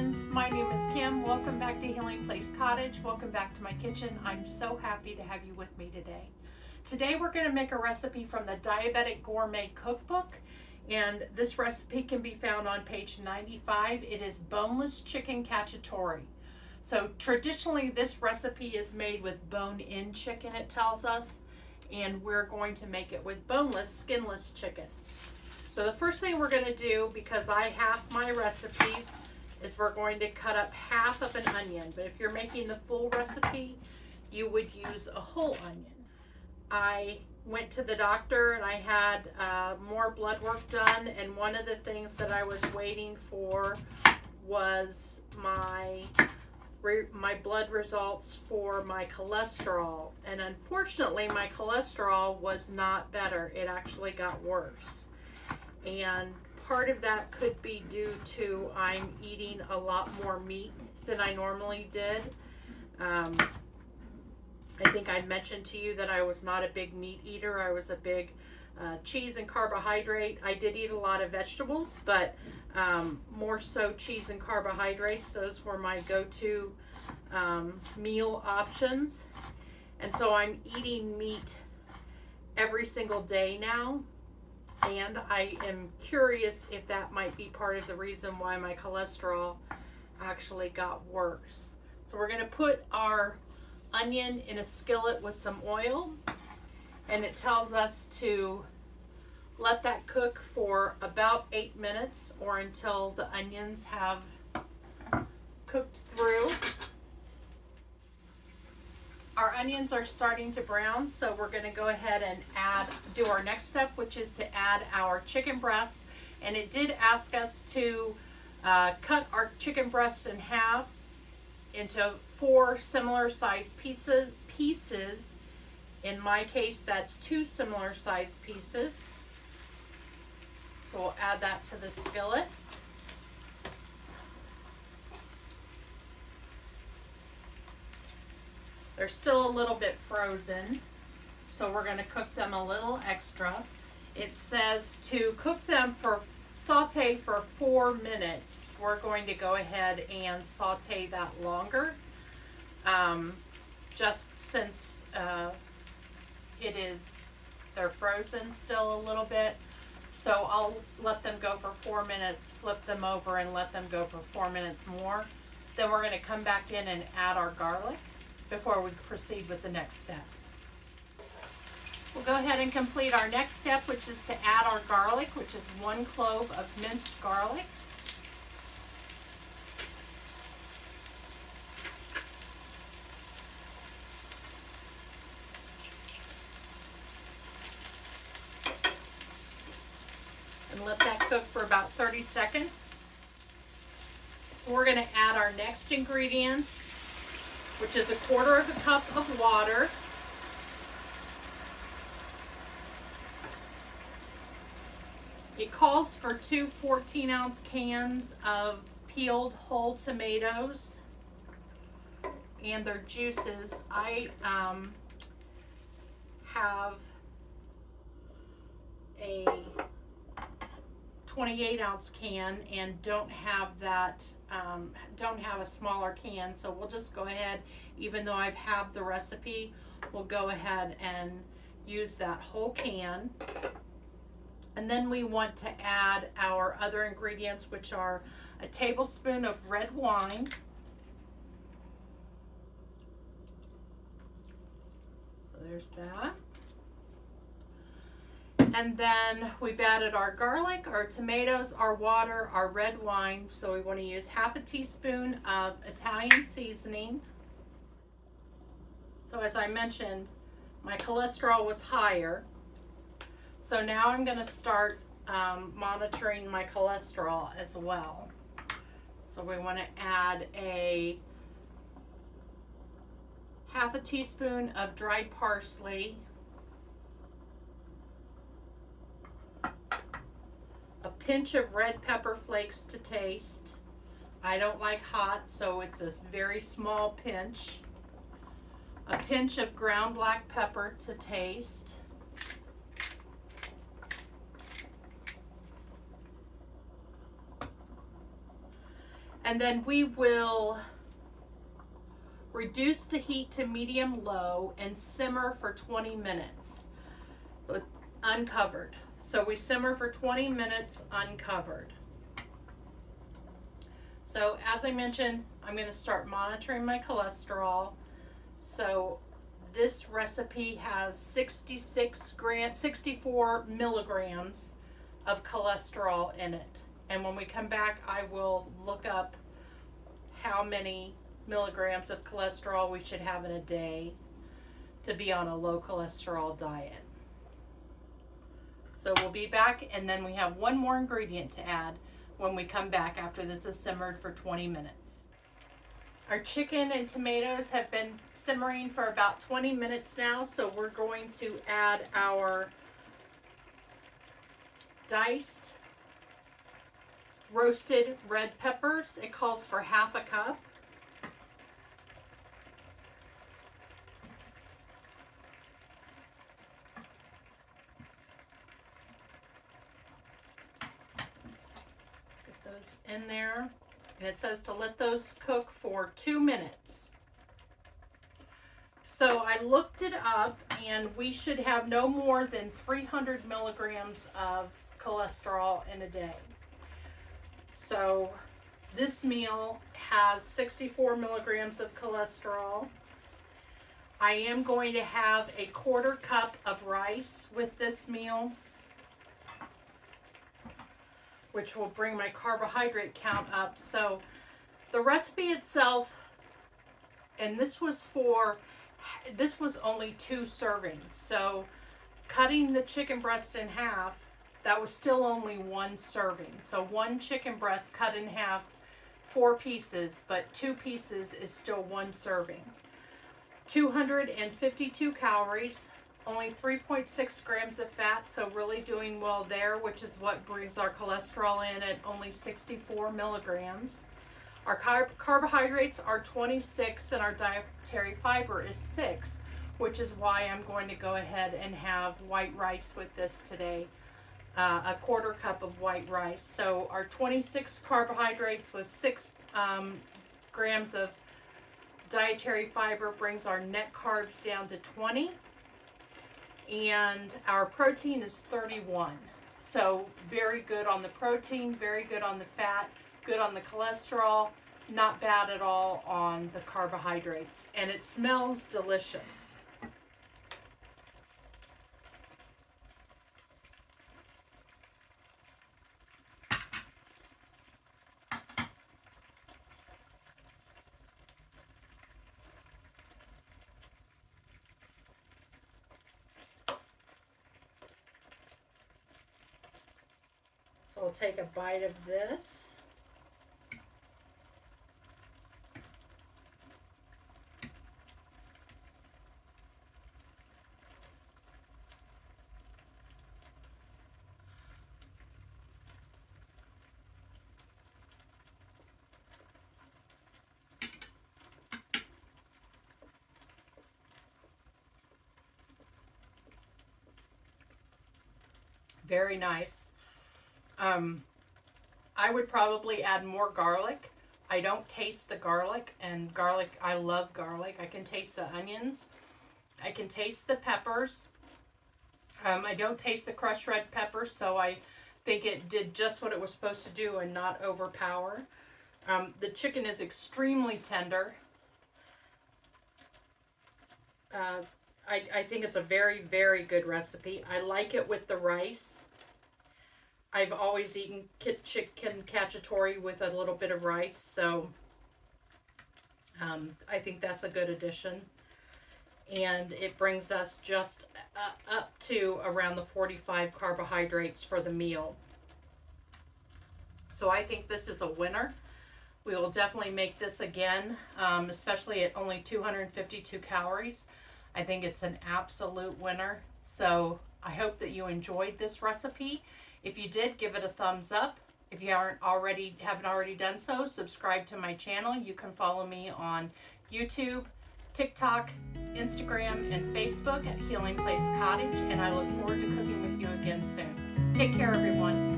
friends, my name is Kim. Welcome back to Healing Place Cottage. Welcome back to my kitchen. I'm so happy to have you with me today. Today we're going to make a recipe from the Diabetic Gourmet Cookbook, and this recipe can be found on page 95. It is boneless chicken cacciatore. So traditionally this recipe is made with bone-in chicken, it tells us, and we're going to make it with boneless, skinless chicken. So the first thing we're going to do, because I have my recipes, is we're going to cut up half of an onion. But if you're making the full recipe, you would use a whole onion. I went to the doctor and I had more blood work done, and one of the things that I was waiting for was my blood results for my cholesterol. And unfortunately, my cholesterol was not better. It actually got worse. And part of that could be due to I'm eating a lot more meat than I normally did. I think I mentioned to you that I was not a big meat eater. I was a big cheese and carbohydrate. I did eat a lot of vegetables, but more so cheese and carbohydrates. Those were my go-to meal options. And so I'm eating meat every single day now. And I am curious if that might be part of the reason why my cholesterol actually got worse. So we're going to put our onion in a skillet with some oil, and it tells us to let that cook for about 8 minutes or until the onions have cooked through. Our onions are starting to brown, so we're going to go ahead and do our next step, which is to add our chicken breast. And it did ask us to cut our chicken breast in half into 4 similar sized pieces. In my case, that's 2 similar sized pieces. So we'll add that to the skillet. They're still a little bit frozen, so we're going to cook them a little extra. It says to cook them saute for 4 minutes. We're going to go ahead and saute that longer, just since they're frozen still a little bit. So I'll let them go for 4 minutes, flip them over and let them go for 4 minutes more. Then we're going to come back in and add our garlic before we proceed with the next steps. We'll go ahead and complete our next step, which is to add our garlic, which is 1 clove of minced garlic. And let that cook for about 30 seconds. We're going to add our next ingredients, which is 1/4 cup of water. It calls for 2 14-ounce cans of peeled whole tomatoes and their juices. I have a 28-ounce can and don't have a smaller can, so we'll just go ahead, even though I've had the recipe, we'll go ahead and use that whole can. And then we want to add our other ingredients, which are a tablespoon of red wine, so there's that. And then we've added our garlic, our tomatoes, our water, our red wine. So we want to use 1/2 teaspoon of Italian seasoning. So as I mentioned, my cholesterol was higher. So now I'm going to start monitoring my cholesterol as well. So we want to add a 1/2 teaspoon of dried parsley, a pinch of red pepper flakes to taste. I don't like hot, so it's a very small pinch. A pinch of ground black pepper to taste. And then we will reduce the heat to medium-low and simmer for 20 minutes, uncovered. So we simmer for 20 minutes uncovered. So as I mentioned, I'm going to start monitoring my cholesterol. So this recipe has 64 milligrams of cholesterol in it. And when we come back, I will look up how many milligrams of cholesterol we should have in a day to be on a low cholesterol diet. So we'll be back, and then we have one more ingredient to add when we come back after this is simmered for 20 minutes. Our chicken and tomatoes have been simmering for about 20 minutes now, so we're going to add our diced roasted red peppers. It calls for half a cup. Get those in there. And it says to let those cook for 2 minutes. So I looked it up, and we should have no more than 300 milligrams of cholesterol in a day. So this meal has 64 milligrams of cholesterol. I am going to have a 1/4 cup of rice with this meal, which will bring my carbohydrate count up. So the recipe itself, and this was only 2 servings. So cutting the chicken breast in half, that was still only 1 serving. So 1 chicken breast cut in half, 4 pieces, but 2 pieces is still 1 serving. 252 calories. Only 3.6 grams of fat, so really doing well there, which is what brings our cholesterol in at only 64 milligrams. Our carbohydrates are 26, and our dietary fiber is 6, which is why I'm going to go ahead and have white rice with this today, a 1/4 cup of white rice. So our 26 carbohydrates with 6 grams of dietary fiber brings our net carbs down to 20. And our protein is 31. So very good on the protein, very good on the fat, good on the cholesterol, not bad at all on the carbohydrates. And it smells delicious. So we'll take a bite of this. Very nice. I would probably add more garlic. I don't taste the garlic, and garlic, I love garlic. I can taste the onions. I can taste the peppers. I don't taste the crushed red peppers, so I think it did just what it was supposed to do and not overpower. The chicken is extremely tender. I think it's a very, very good recipe. I like it with the rice. I've always eaten chicken cacciatore with a little bit of rice, so I think that's a good addition. And it brings us just up to around the 45 carbohydrates for the meal. So I think this is a winner. We will definitely make this again, especially at only 252 calories. I think it's an absolute winner. So I hope that you enjoyed this recipe. If you did, give it a thumbs up. If you haven't already done so, subscribe to my channel. You can follow me on YouTube, TikTok, Instagram, and Facebook at Healing Place Cottage. And I look forward to cooking with you again soon. Take care, everyone.